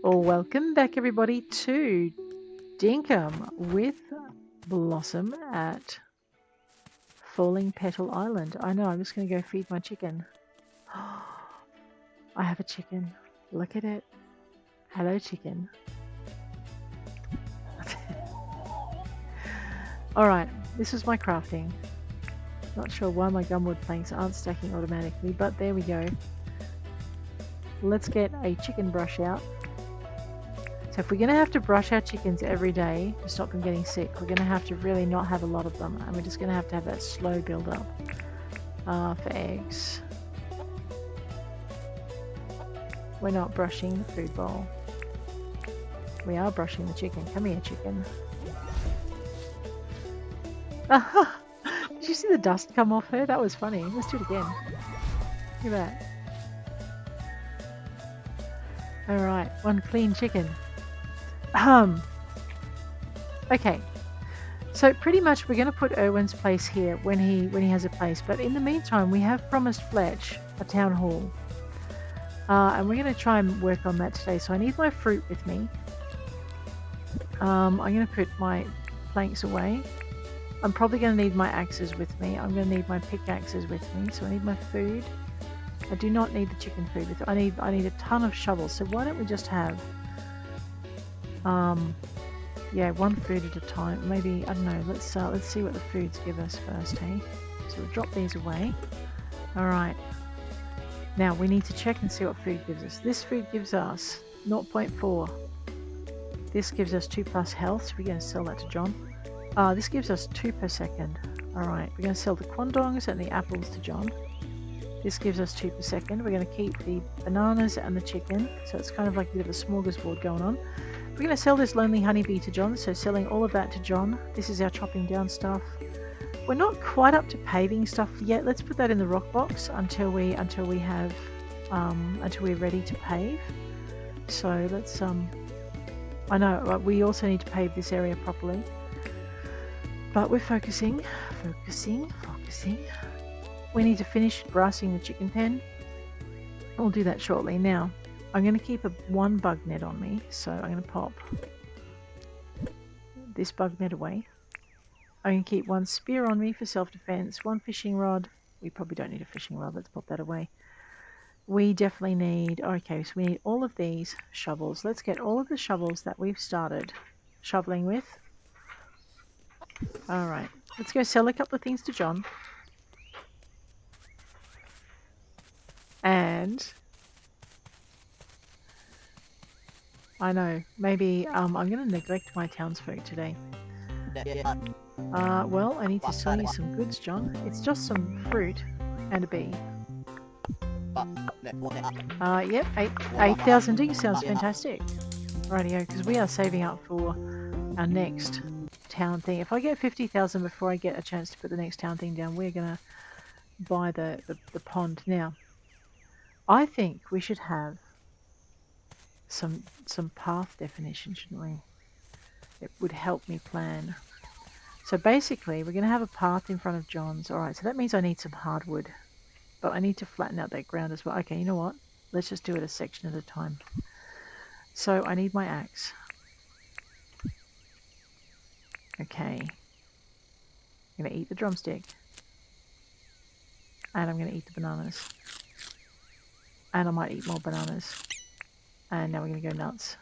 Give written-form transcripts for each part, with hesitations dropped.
Well, welcome back everybody to Dinkum with Blossom at Falling Petal Island. I know, I'm just going to go feed my chicken. I have a chicken. Look at it. Hello, chicken. Alright, this is my crafting. Not sure why my gumwood planks aren't stacking automatically, but there we go. Let's get a chicken brush out. So if we're going to have to brush our chickens every day to stop them getting sick, we're going to have to really not have a lot of them, and we're just going to have that slow build up for eggs. We're not brushing the food bowl. We are brushing the chicken. Come here, chicken. Did you see the dust come off her? That was funny. Let's do it again. Look at that. Alright, one clean chicken. Okay, so pretty much we're going to put Irwin's place here when he has a place, but in the meantime we have promised Fletch a town hall, and we're going to try and work on that today. So I need my fruit with me. I'm going to put my planks away. I'm probably going to need my axes with me. I'm going to need my pickaxes with me. So I need my food. I do not need the chicken food with me. I need a ton of shovels. So why don't we just have yeah, one food at a time. Maybe, I don't know, let's see what the foods give us first, hey? So we'll drop these away. Alright. Now we need to check and see what food gives us. This food gives us 0.4. This gives us 2 plus health, so we're going to sell that to John. This gives us 2 per second. Alright, we're going to sell the quandongs and the apples to John. This gives us 2 per second. We're going to keep the bananas and the chicken, so it's kind of like a bit of a smorgasbord going on. We're going to sell this lonely honeybee to John, so selling all of that to John. This is our chopping down stuff. We're not quite up to paving stuff yet. Let's put that in the rock box until we're ready to pave. So let's I know we also need to pave this area properly, but we're focusing. We need to finish grassing the chicken pen. We'll do that shortly. Now I'm going to keep one bug net on me, so I'm going to pop this bug net away. I'm going to keep one spear on me for self-defense, one fishing rod. We probably don't need a fishing rod. Let's pop that away. We definitely need, okay, so we need all of these shovels. Let's get all of the shovels that we've started shoveling with. All right, let's go sell a couple of things to John. And I know, maybe I'm going to neglect my townsfolk today. Well, I need to sell you some goods, John. It's just some fruit and a bee. Yep, 8,000 ding sounds fantastic. Rightio, because we are saving up for our next town thing. If I get 50,000 before I get a chance to put the next town thing down, we're going to buy the pond. Now, I think we should have some path definition, shouldn't we? It would help me plan. So basically we're going to have a path in front of John's. Alright, so that means I need some hardwood, but I need to flatten out that ground as well. Okay, you know what, let's just do it a section at a time. So I need my axe. Okay, I'm going to eat the drumstick, and I'm going to eat the bananas, and I might eat more bananas. And now we're going to go nuts.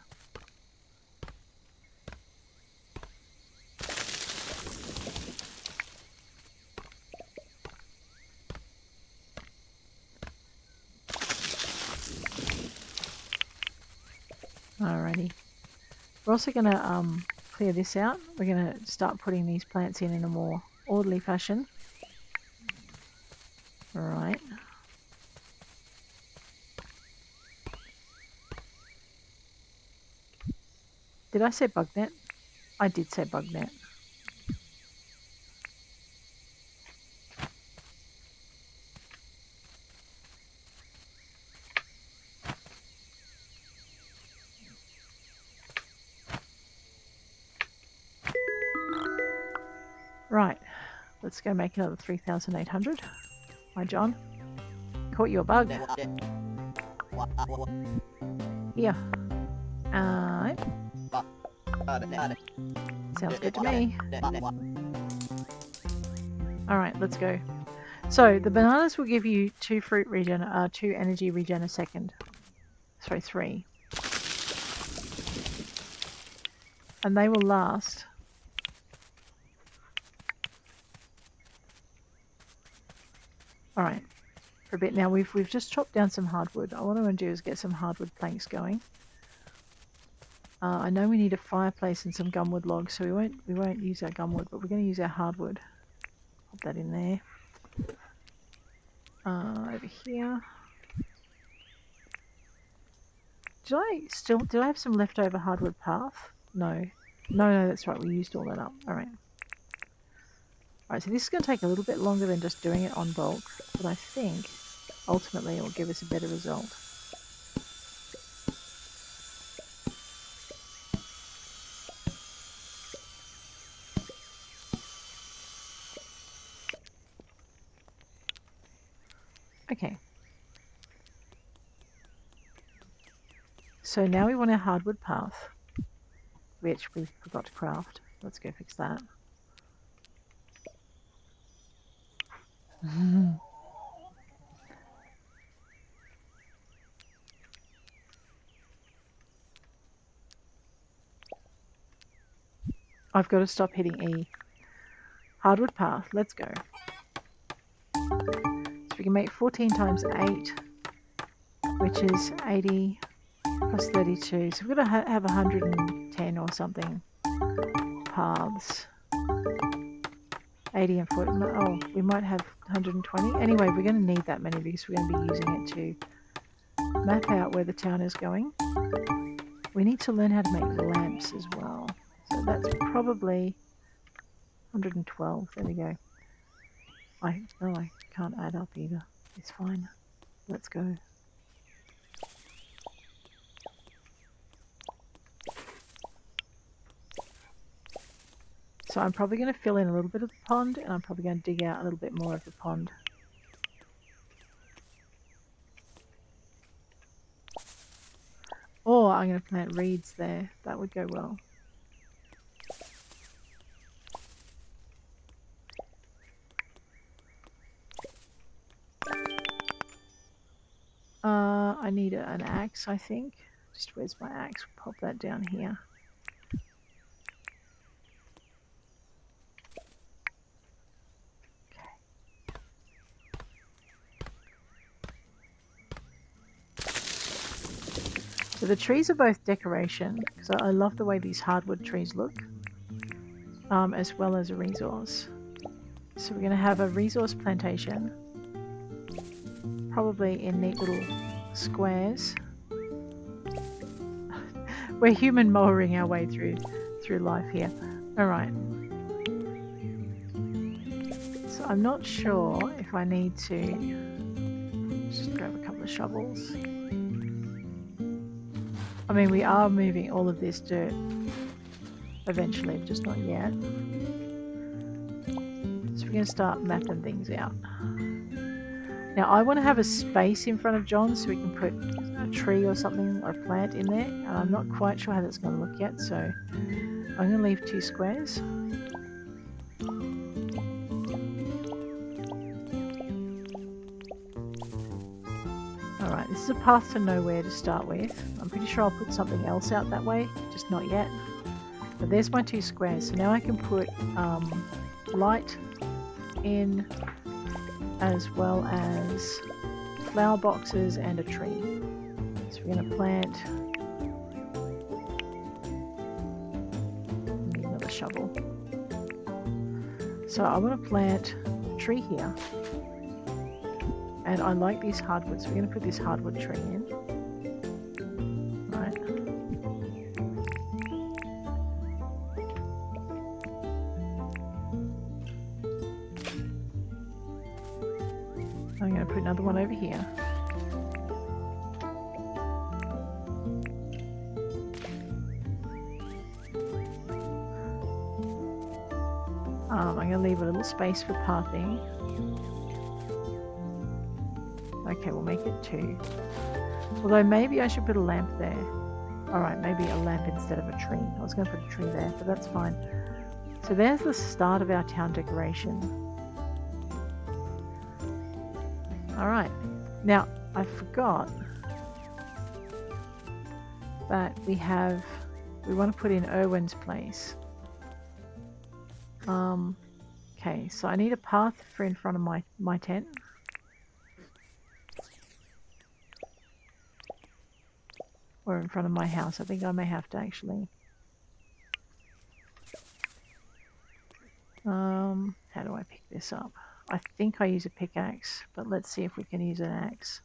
Alrighty. We're also going to clear this out. We're going to start putting these plants in a more orderly fashion. Alright. Did I say bug net? I did say bug net. Right, let's go make another 3,800. Hi, John. Caught you a bug. Here. Sounds good to me. Alright, let's go. So, the bananas will give you 2 energy regen a second. Sorry, 3. And they will last. Alright, for a bit. Now we've just chopped down some hardwood. What I want to do is get some hardwood planks going. I know we need a fireplace and some gumwood logs, so we won't use our gumwood, but we're going to use our hardwood. Pop that in there. Over here. Did I have some leftover hardwood path? No. No, that's right, we used all that up. Alright. Alright, so this is going to take a little bit longer than just doing it on bulk, but I think ultimately it will give us a better result. Okay. So now we want our hardwood path, which we forgot to craft. Let's go fix that. I've got to stop hitting E. Hardwood path, let's go. So we can make 14 times 8, which is 80 plus 32. So we've got to have 110 or something paths. 80 and 40. Oh, we might have 120. Anyway, we're going to need that many because we're going to be using it to map out where the town is going. We need to learn how to make lamps as well. So that's probably 112. There we go. I can't add up either. It's fine. Let's go. So I'm probably going to fill in a little bit of the pond, and I'm probably going to dig out a little bit more of the pond. Or I'm going to plant reeds there. That would go well. I need an axe, I think. Just where's my axe? We'll pop that down here. So the trees are both decoration, because I love the way these hardwood trees look, as well as a resource. So we're going to have a resource plantation, probably in neat little squares. We're human mowering our way through life here. Alright. So I'm not sure if I need to just grab a couple of shovels. I mean, we are moving all of this dirt eventually, just not yet. So we're going to start mapping things out. Now, I want to have a space in front of John so we can put a tree or something or a plant in there. And I'm not quite sure how that's going to look yet, so I'm going to leave 2 squares. Alright, this is a path to nowhere to start with. I'm pretty sure I'll put something else out that way, just not yet. But there's my 2 squares, so now I can put light in, as well as flower boxes and a tree. So we're going to plant... I need another shovel. So I want to plant a tree here. And I like these hardwoods, so we're going to put this hardwood tree in. Right. I'm going to put another one over here. I'm going to leave a little space for pathing. Okay, we'll make it 2. Although maybe I should put a lamp there. Alright, maybe a lamp instead of a tree. I was going to put a tree there, but that's fine. So there's the start of our town decoration. Alright, now I forgot that we want to put in Irwin's place. Okay, so I need a path for in front of my tent. Or in front of my house. I think I may have to actually. How do I pick this up? I think I use a pickaxe, but let's see if we can use an axe.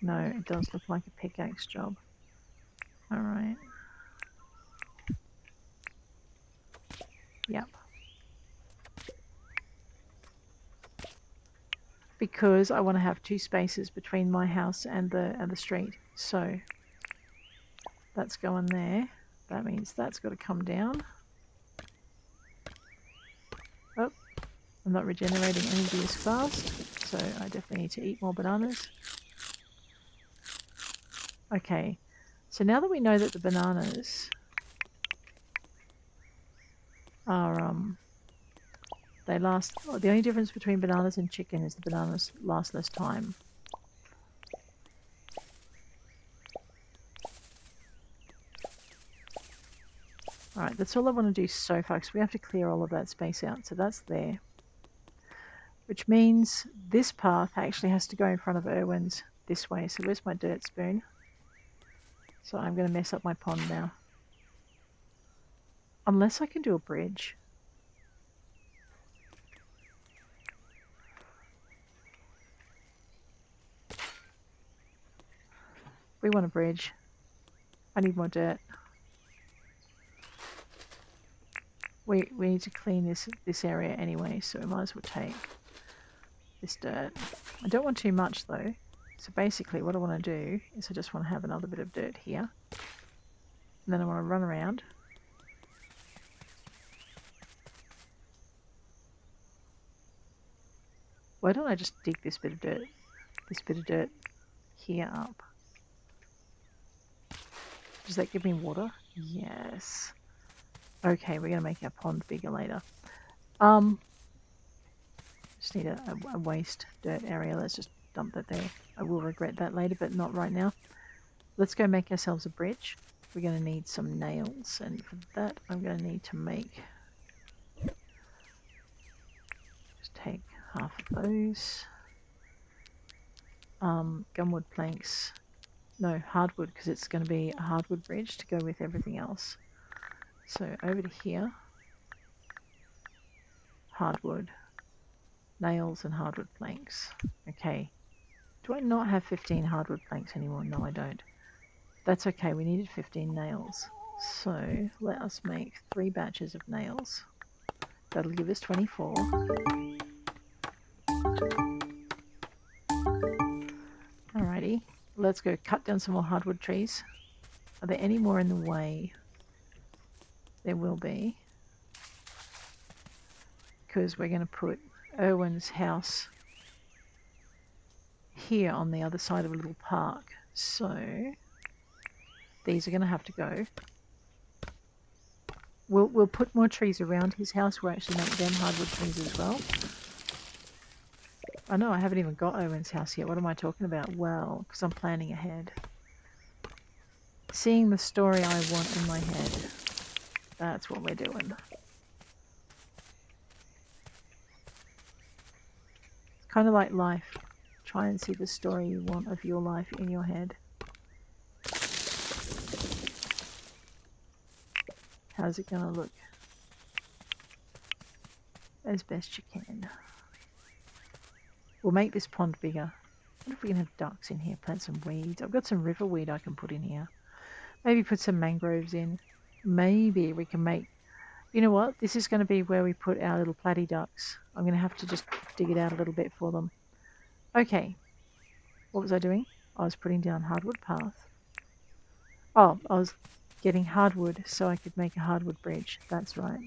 No, it does look like a pickaxe job. Alright. Yep. Because I want to have 2 spaces between my house and the street. So that's going there. That means that's got to come down. Oh, I'm not regenerating energy as fast, so I definitely need to eat more bananas. Okay, so now that we know that the bananas are they last. Oh, the only difference between bananas and chicken is the bananas last less time. Alright, that's all I want to do so far, because we have to clear all of that space out. So that's there. Which means this path actually has to go in front of Irwin's this way. So where's my dirt spoon? So I'm going to mess up my pond now. Unless I can do a bridge. We want a bridge. I need more dirt. We need to clean this area anyway, so we might as well take this dirt. I don't want too much though. So basically what I want to do is I just want to have another bit of dirt here. And then I want to run around. Why don't I just dig this bit of dirt here up? Does that give me water? Yes. Okay, we're going to make our pond bigger later. Just need a waste dirt area. Let's just dump that there. I will regret that later, but not right now. Let's go make ourselves a bridge. We're going to need some nails, and for that I'm going to need to make... Just take half of those. Gumwood planks. No, hardwood, because it's going to be a hardwood bridge to go with everything else. So over to here. Hardwood. Nails and hardwood planks. Okay. Do I not have 15 hardwood planks anymore? No, I don't. That's okay, we needed 15 nails. So let us make 3 batches of nails. That'll give us 24. Alrighty, let's go cut down some more hardwood trees. Are there any more in the way? There will be. Because we're going to put Irwin's house here on the other side of a little park. So these are going to have to go. We'll put more trees around his house. We'll actually make them hardwood trees as well. I know I haven't even got Irwin's house yet. What am I talking about? Well, because I'm planning ahead. Seeing the story I want in my head. That's what we're doing. It's kind of like life. Try and see the story you want of your life in your head. How's it gonna look? As best you can. We'll make this pond bigger. I wonder if we can have ducks in here. Plant some weeds. I've got some river weed I can put in here. Maybe put some mangroves in. Maybe we can make... You know what? This is going to be where we put our little platy ducks. I'm going to have to just dig it out a little bit for them. Okay. What was I doing? I was putting down hardwood path. Oh, I was getting hardwood so I could make a hardwood bridge. That's right.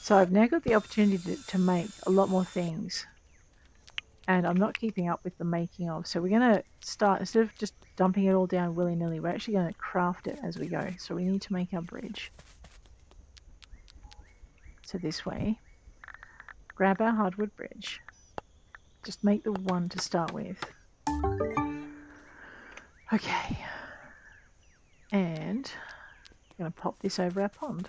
So I've now got the opportunity to make a lot more things. And I'm not keeping up with the making of. So we're going to start, instead of just dumping it all down willy-nilly, we're actually going to craft it as we go. So we need to make our bridge. So this way. Grab our hardwood bridge. Just make the one to start with. Okay. And I'm going to pop this over our pond.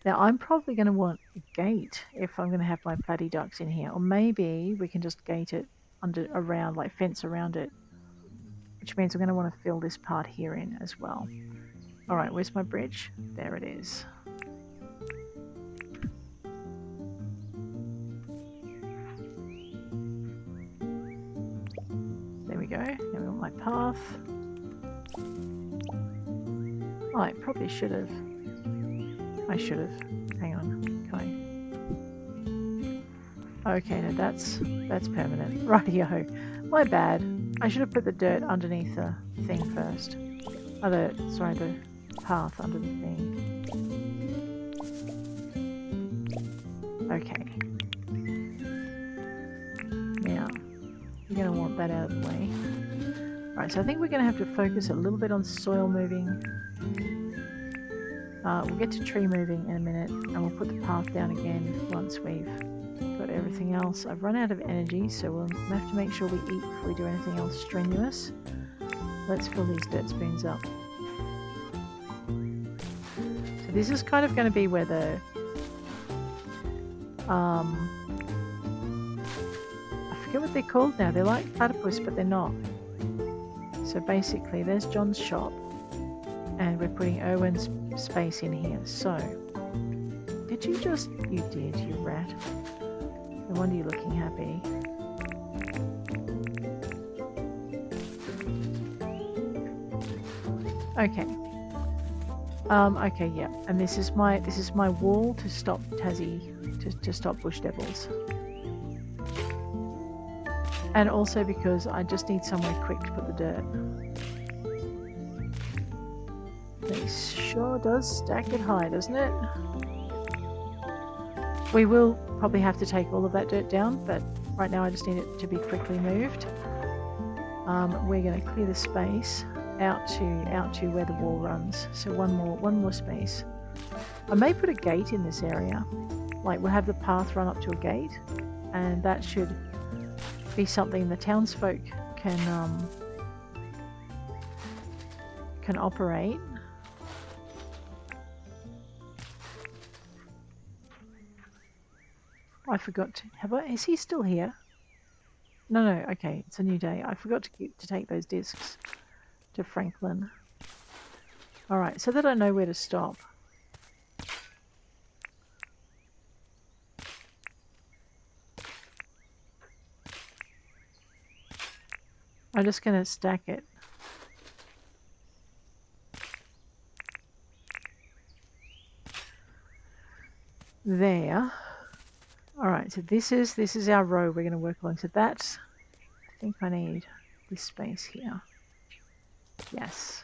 Now I'm probably going to want a gate if I'm going to have my platy ducks in here. Or maybe we can just gate it around, like fence around it. Which means I'm going to want to fill this part here in as well. Alright, where's my bridge? There it is. There we go. Now we want my path. Oh, I probably should have. I should have. Hang on. Okay, no, that's permanent. Rightio. My bad. I should have put the dirt underneath the thing first. The path under the thing. Okay. Now, you're going to want that out of the way. Alright, so I think we're going to have to focus a little bit on soil moving. We'll get to tree moving in a minute, and we'll put the path down again once we've got everything else. I've run out of energy, so we'll have to make sure we eat before we do anything else strenuous. Let's fill these dirt spoons up. So this is kind of going to be where the I forget what they're called now. They're like platypus, but they're not. So basically, there's John's shop, and we're putting Irwin's space in here. So, did you just... You did, you rat. No wonder you're looking happy. Okay. Okay, yeah. And this is my wall to stop Tassie, to stop bush devils. And also because I just need somewhere quick to put the dirt. It sure does stack it high, doesn't it? We will probably have to take all of that dirt down, but right now I just need it to be quickly moved. We're going to clear the space out to where the wall runs. So one more space. I may put a gate in this area. Like we'll have the path run up to a gate, and that should be something the townsfolk can operate. I forgot to... Is he still here? No, okay, it's a new day. I forgot to take those discs to Franklin. Alright, so that I know where to stop. I'm just going to stack it. There. Alright, so this is our row we're going to work along. So that's... I think I need this space here. Yes.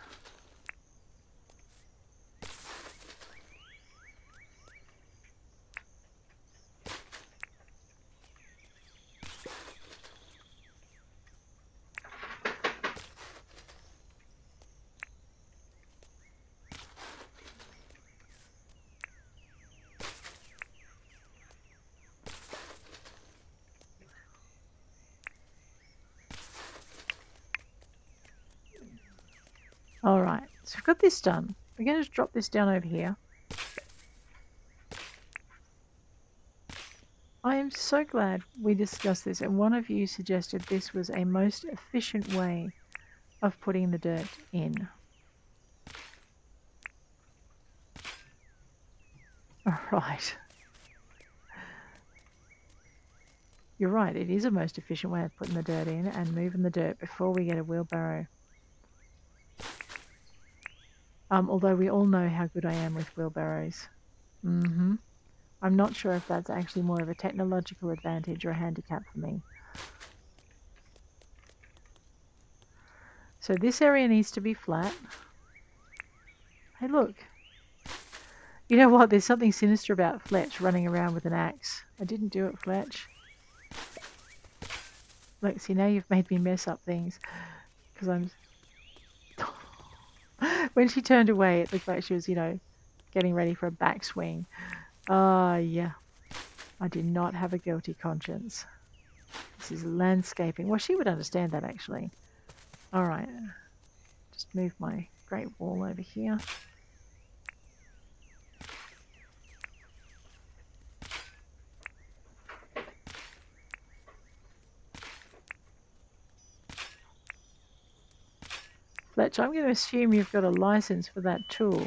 Alright, so we've got this done. We're going to just drop this down over here. I am so glad we discussed this, and one of you suggested this was a most efficient way of putting the dirt in. Alright. You're right, it is a most efficient way of putting the dirt in and moving the dirt before we get a wheelbarrow. Although we all know how good I am with wheelbarrows. I'm not sure if that's actually more of a technological advantage or a handicap for me. So this area needs to be flat. Hey look. You know what? There's something sinister about Fletch running around with an axe. I didn't do it, Fletch. Look, see, now you've made me mess up things. Because I'm... When she turned away, it looked like she was, you know, getting ready for a backswing. Yeah. I do not have a guilty conscience. This is landscaping. Well, she would understand that, actually. Alright. Just move my great wall over here. Fletch, I'm going to assume you've got a license for that tool.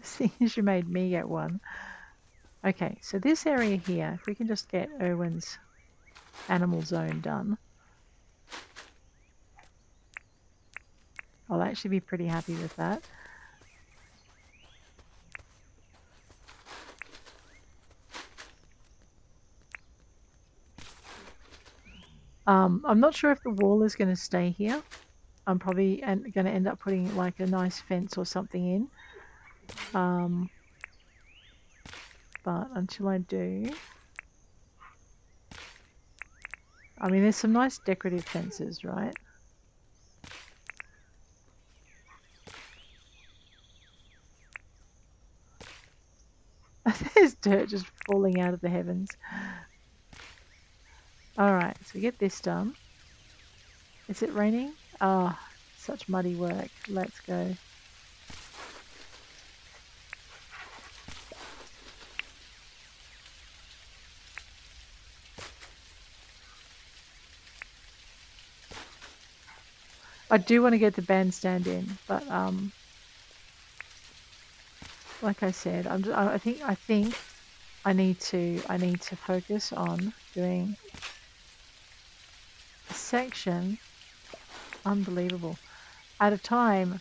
Seeing as you made me get one. Okay, so this area here, if we can just get Irwin's animal zone done, I'll actually be pretty happy with that. I'm not sure if the wall is going to stay here. I'm probably going to end up putting like a nice fence or something in. But until I do... I mean, there's some nice decorative fences, right? There's dirt just falling out of the heavens. Alright, so we get this done. Is it raining? Ah, oh, such muddy work. Let's go. I do want to get the bandstand in, but like I said, I think I need to focus on doing a section, unbelievable, at a time.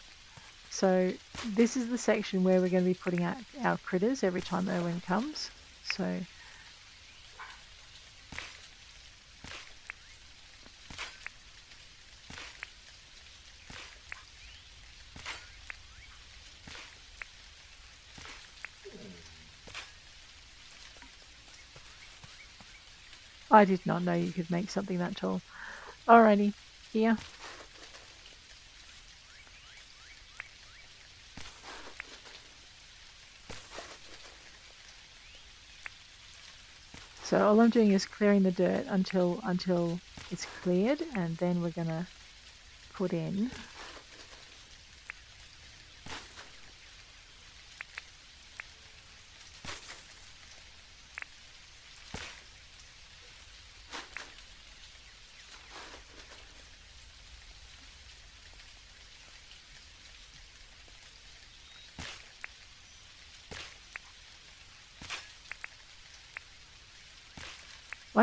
So this is the section where we're going to be putting out our critters every time Irwin comes. So I did not know you could make something that tall. Alrighty, here. So all I'm doing is clearing the dirt until it's cleared, and then we're gonna put in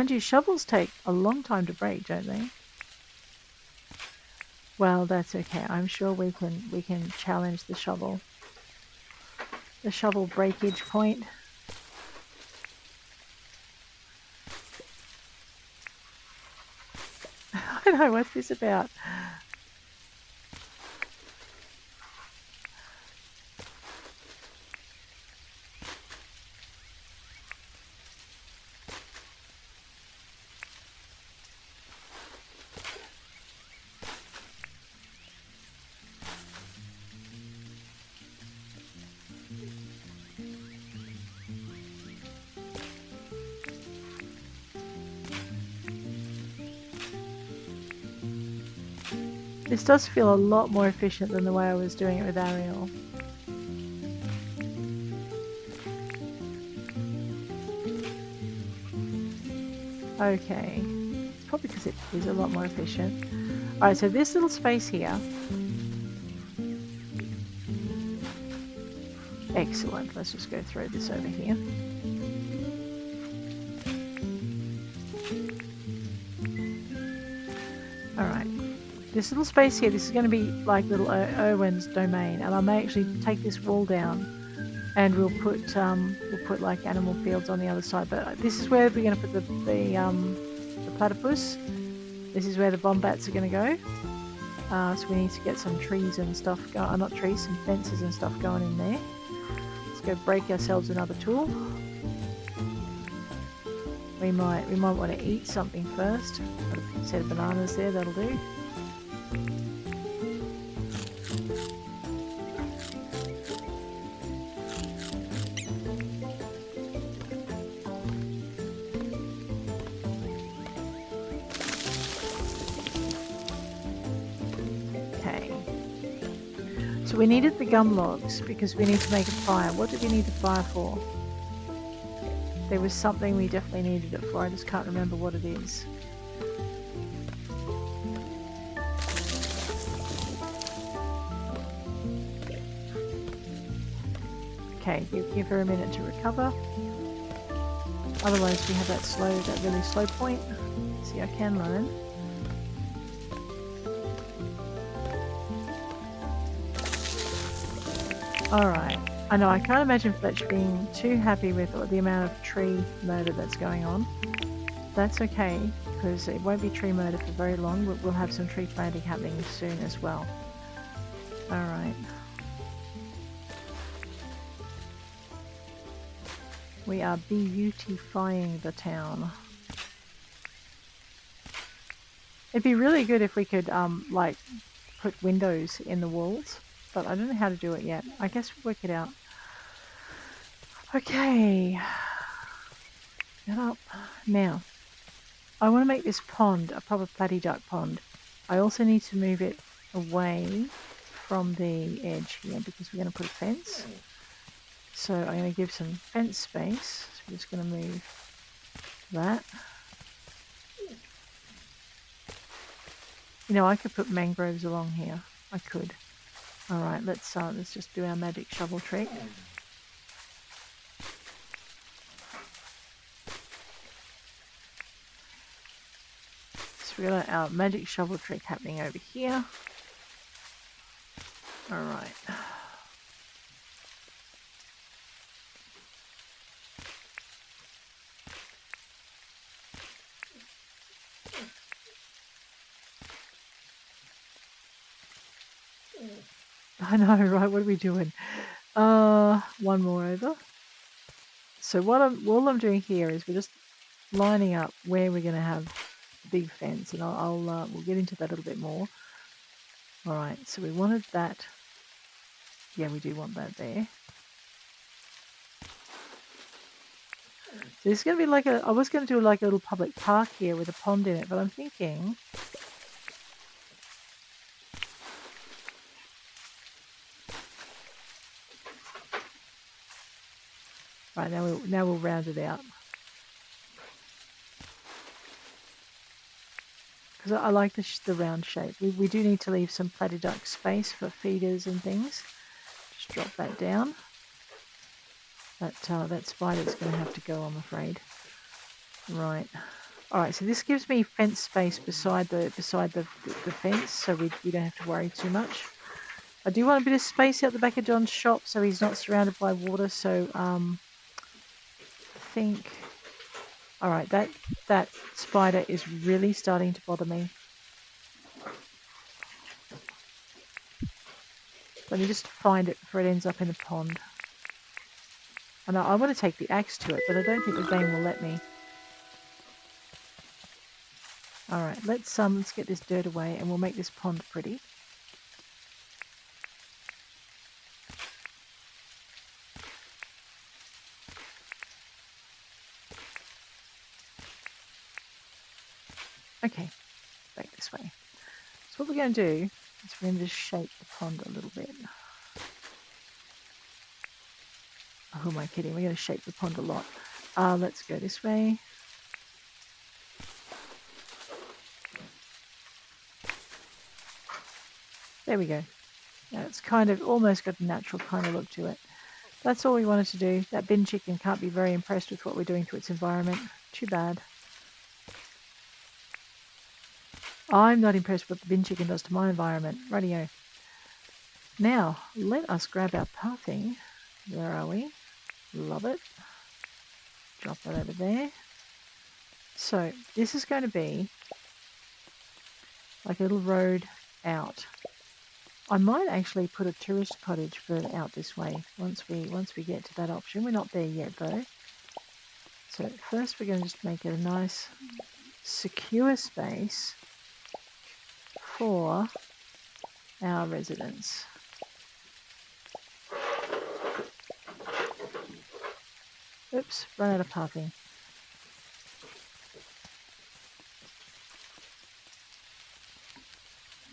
mind you, shovels take a long time to break, don't they? Well, that's okay. I'm sure we can challenge the shovel breakage point. I know, what's this about? This does feel a lot more efficient than the way I was doing it with Ariel. Okay, it's probably because it is a lot more efficient. Alright, so this little space here. Excellent, let's just go throw this over here. Alright. This little space here, this is going to be like little Irwin's domain, and I may actually take this wall down, and we'll put like animal fields on the other side. But this is where we're going to put the platypus. This is where the bombats are going to go. So we need to get some trees and stuff going. Not trees, some fences and stuff going in there. Let's go break ourselves another tool. We might want to eat something first. Got a set of bananas there, that'll do. Okay. So we needed the gum logs because we need to make a fire. What did we need the fire for? There was something we definitely needed it for. I just can't remember what it is. Okay, give her a minute to recover. Otherwise we have that really slow point. See, I can learn. Alright. I know, I can't imagine Fletch being too happy with the amount of tree murder that's going on. That's okay, because it won't be tree murder for very long. We'll have some tree planting happening soon as well. Alright. We are beautifying the town. It'd be really good if we could, like, put windows in the walls, but I don't know how to do it yet. I guess we'll work it out. Okay. Get up. Now, I want to make this pond a proper platy duck pond. I also need to move it away from the edge here because we're going to put a fence. So I'm going to give some fence space. So we're just going to move that. You know, I could put mangroves along here. I could. Alright, let's just do our magic shovel trick. So we got our magic shovel trick happening over here. Alright. I know, right? What are we doing? One more over. So all I'm doing here is we're just lining up where we're going to have the big fence, and we'll get into that a little bit more. All right. So we wanted that. Yeah, we do want that there. So this is going to be like I was going to do like a little public park here with a pond in it, but I'm thinking. Right, now we'll round it out. Because I like the round shape. We do need to leave some platy duck space for feeders and things. Just drop that down. That spider's going to have to go, I'm afraid. Right. All right. So this gives me fence space beside the fence, so we don't have to worry too much. I do want a bit of space out the back of John's shop, so he's not surrounded by water. So I think. All right. That spider is really starting to bother me. Let me just find it before it ends up in a pond. I know I want to take the axe to it, but I don't think the game will let me. All right, let's get this dirt away, and we'll make this pond pretty. Okay, back this way. So what we're going to do is we're going to just shape the pond a little bit. Oh, who am I kidding? We're going to shape the pond a lot. Let's go this way. There we go. Now it's kind of almost got a natural kind of look to it. That's all we wanted to do. That bin chicken can't be very impressed with what we're doing to its environment. Too bad. I'm not impressed with what the bin chicken does to my environment. Rightio. Now, let us grab our pathing. Where are we? Love it. Drop that over there. So, this is going to be like a little road out. I might actually put a tourist cottage further out this way once we get to that option. We're not there yet though. So first we're going to just make it a nice secure space for our residents. Oops, run out of pathing.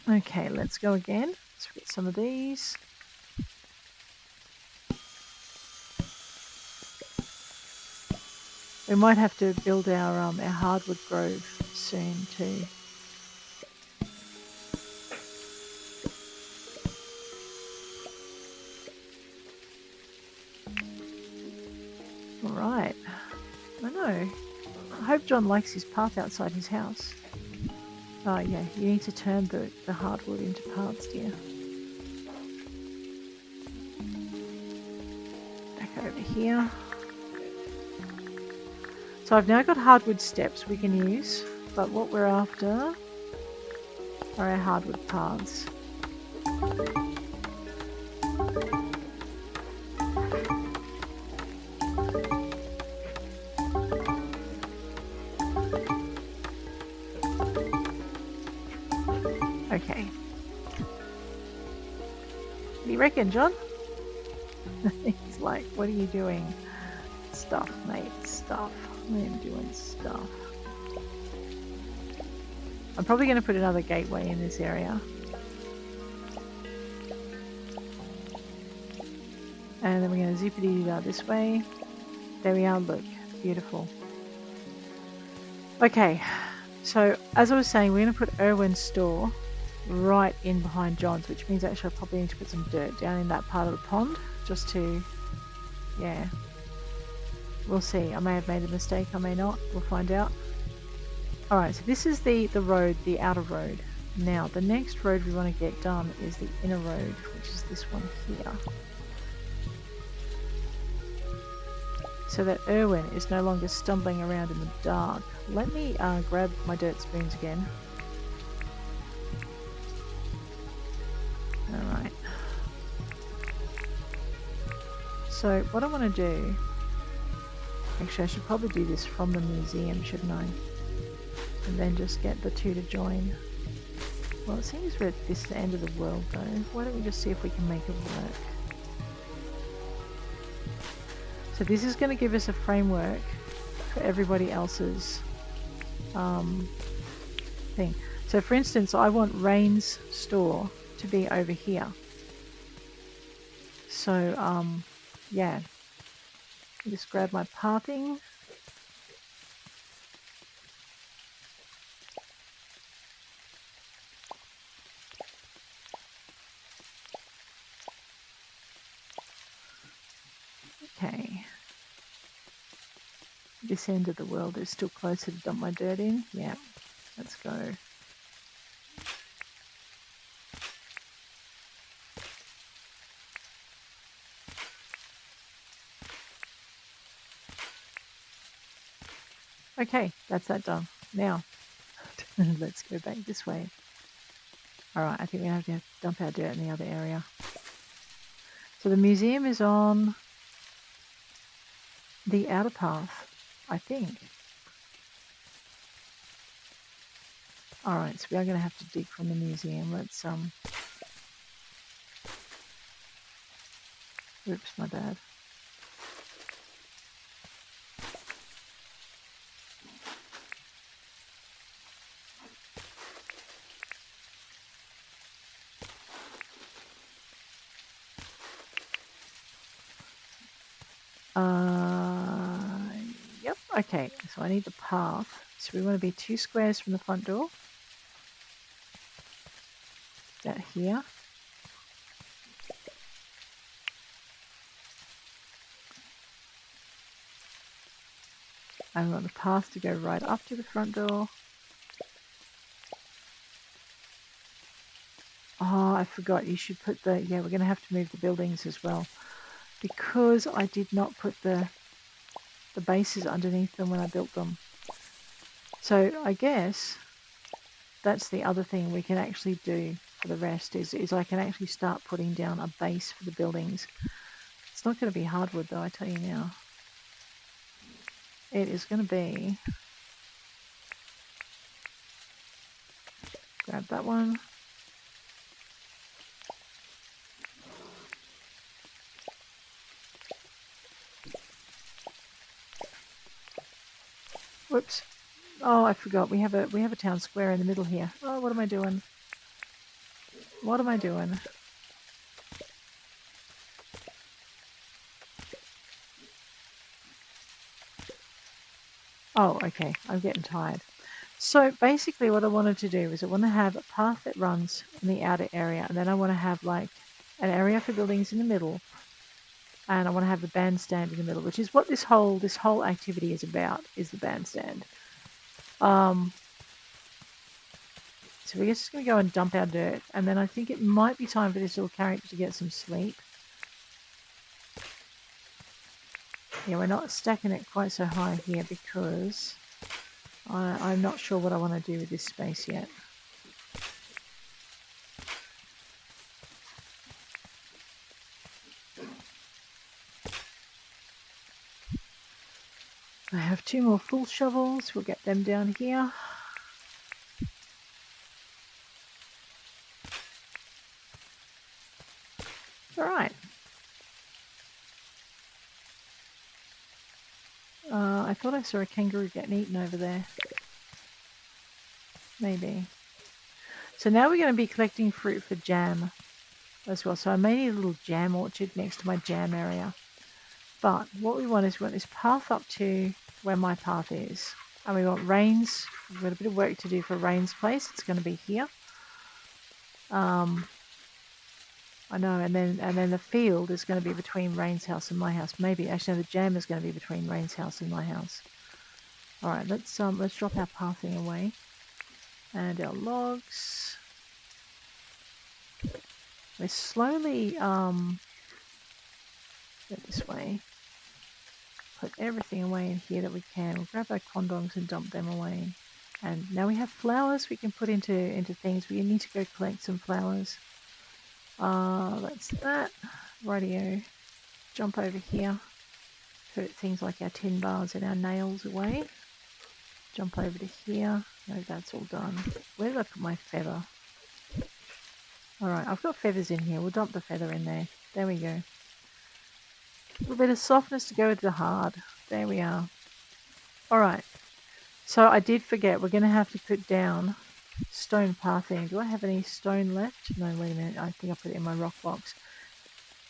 Okay, let's go again. Let's get some of these. We might have to build our hardwood grove soon too. All right. I know. I hope John likes his path outside his house. Oh yeah, you need to turn the hardwood into paths, dear. Back over here. So I've now got hardwood steps we can use, but what we're after are our hardwood paths. Okay. What do you reckon, John? He's like, what are you doing? Stuff, mate, stuff. I am doing stuff. I'm probably going to put another gateway in this area. And then we're going to zippity-doo this way. There we are, look. Beautiful. Okay, so as I was saying, we're going to put Irwin's store right in behind John's, which means actually I probably need to put some dirt down in that part of the pond, just to, yeah. We'll see. I may have made a mistake, I may not. We'll find out. Alright, so this is the road, the outer road. Now, the next road we want to get done is the inner road, which is this one here. So that Irwin is no longer stumbling around in the dark. Let me grab my dirt spoons again. Alright. So, what I want to do... Actually, I should probably do this from the museum, shouldn't I? And then just get the two to join. Well, it seems we're at this end of the world though. Why don't we just see if we can make it work? So this is going to give us a framework for everybody else's thing. So for instance, I want Rain's store to be over here. So yeah. Just grab my pathing. Okay. This end of the world is still closer to dump my dirt in. Yeah, let's go. Okay, that's that done. Now, let's go back this way. Alright, I think we have to dump our dirt in the other area. So the museum is on the outer path, I think. Alright, so we are going to have to dig from the museum. Let's, oops, my bad. Yep, okay, so I need the path. So we want to be 2 squares from the front door. That here. And we want the path to go right up to the front door. Oh, I forgot, you should put the, yeah, we're going to have to move the buildings as well. Because I did not put the bases underneath them when I built them. So I guess that's the other thing we can actually do. for the rest is I can actually start putting down a base for the buildings. It's not going to be hardwood though, I tell you now. It is going to be... Grab that one. Whoops. Oh, I forgot. We have a town square in the middle here. Oh, what am I doing? What am I doing? Oh, okay. I'm getting tired. So basically what I wanted to do is I want to have a path that runs in the outer area, and then I want to have like an area for buildings in the middle, and I want to have the bandstand in the middle, which is what this whole activity is about, is the bandstand. So we're just going to go and dump our dirt, and then I think it might be time for this little character to get some sleep. Yeah, we're not stacking it quite so high here because I'm not sure what I want to do with this space yet. I have 2 more full shovels. We'll get them down here. All right. I thought I saw a kangaroo getting eaten over there. Maybe. So now we're going to be collecting fruit for jam as well. So I may need a little jam orchard next to my jam area. But what we want is we want this path up to where my path is. And we want Rain's. We've got a bit of work to do for Rain's place. It's going to be here. I know, and then the field is going to be between Rain's house and my house. Maybe actually no, the jam is going to be between Rain's house and my house. All right, let's drop our pathing away and our logs. We're slowly go this way. Put everything away in here that we can. We'll grab our condoms and dump them away. And now we have flowers we can put into things. We need to go collect some flowers. That's that. Rightio. Jump over here. Put things like our tin bars and our nails away. Jump over to here. No, that's all done. Where did I put my feather? Alright, I've got feathers in here. We'll dump the feather in there. There we go. A little bit of softness to go with the hard. There we are. Alright. So I did forget. We're going to have to put down stone pathing. Do I have any stone left? No, wait a minute. I think I put it in my rock box.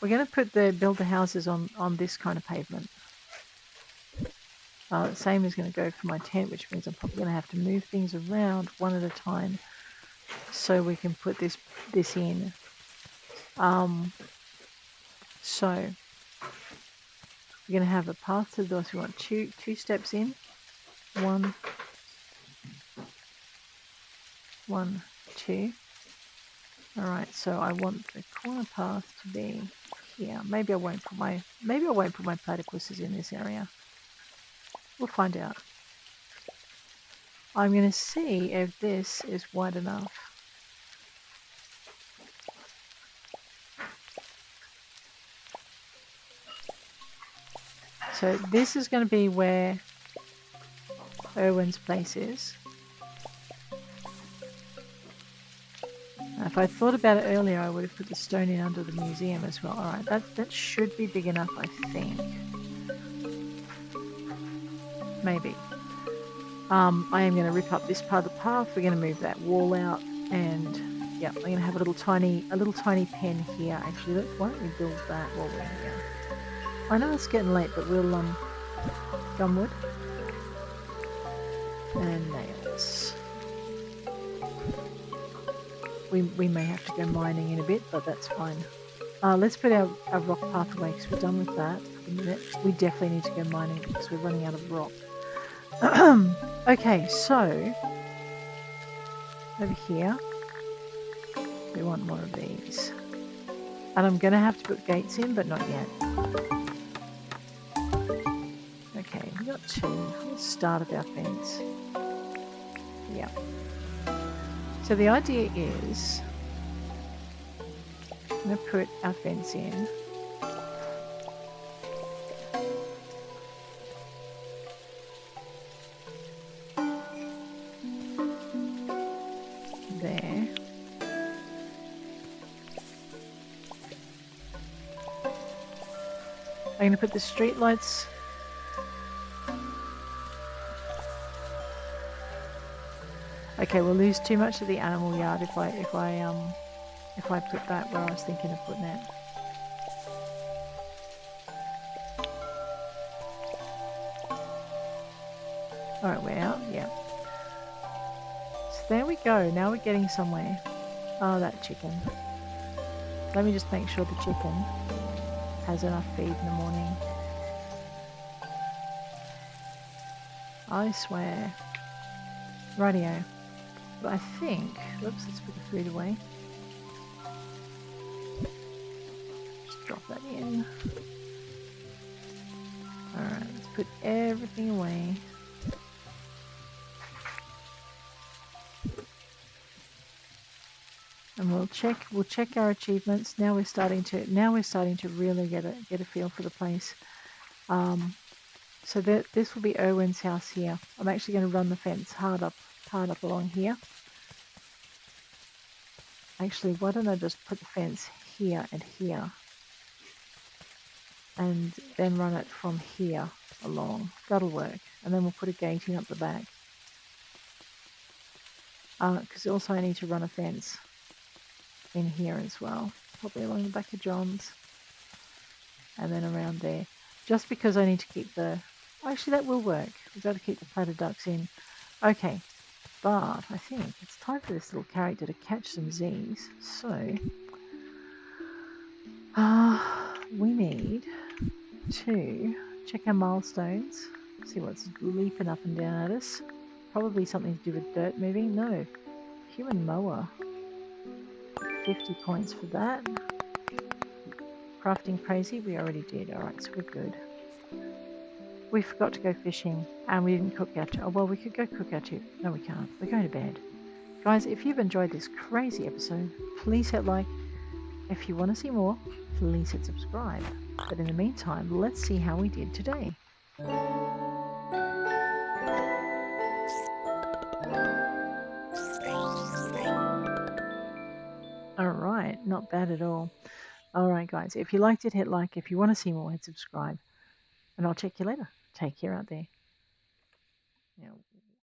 We're going to build the houses on this kind of pavement. The same is going to go for my tent, which means I'm probably going to have to move things around one at a time so we can put this in. So we're going to have a path to the door. So we want two steps in. 1, 2. All right, so I want the corner path to be here. Maybe I won't put my platypuses in this area. We'll find out. I'm going to see if this is wide enough. So this is going to be where Irwin's place is. Now, if I thought about it earlier, I would have put the stone in under the museum as well. Alright, that should be big enough, I think. Maybe. I am going to rip up this part of the path. We're going to move that wall out, and yeah, I'm going to have a little tiny pen here. Actually, why don't we build that while we're here? I know it's getting late, but we'll gumwood and nails. We may have to go mining in a bit, but that's fine. Let's put our rock path away because we're done with that. We definitely need to go mining because we're running out of rock. Okay, so over here we want more of these, and I'm gonna have to put gates in, but not yet. Okay, we got 2. Let's start at our fence. Yeah. So the idea is I'm going to put our fence in. There. I'm going to put the street lights. Okay, we'll lose too much of the animal yard if I put that where I was thinking of putting it. Alright, we're out. Yeah. So there we go. Now we're getting somewhere. Oh, that chicken. Let me just make sure the chicken has enough feed in the morning. I swear. Rightio. But I think... Whoops, let's put the food away. Just drop that in. Alright, let's put everything away. And we'll check our achievements. Now we're starting to really get a feel for the place. So this will be Irwin's house here. I'm actually going to run the fence hard up along here. Actually, why don't I just put the fence here and here, and then run it from here along. That'll work. And then we'll put a gate in up the back. Because also I need to run a fence in here as well, probably along the back of John's, and then around there. Just because I need to keep the... Actually, that will work. We've got to keep the platter ducks in. Okay, but I think it's time for this little character to catch some Z's. So, we need to check our milestones, see what's leaping up and down at us. Probably something to do with dirt moving. No, human mower. 50 points for that. Crafting crazy, we already did. Alright, so we're good. We forgot to go fishing and we didn't cook our... Oh, well, we could go cook our too. No, we can't. We're going to bed. Guys, if you've enjoyed this crazy episode, please hit like. If you want to see more, please hit subscribe. But in the meantime, let's see how we did today. Alright, not bad at all. Alright guys, if you liked it, hit like. If you want to see more, hit subscribe. And I'll check you later. Take care out there. Yeah.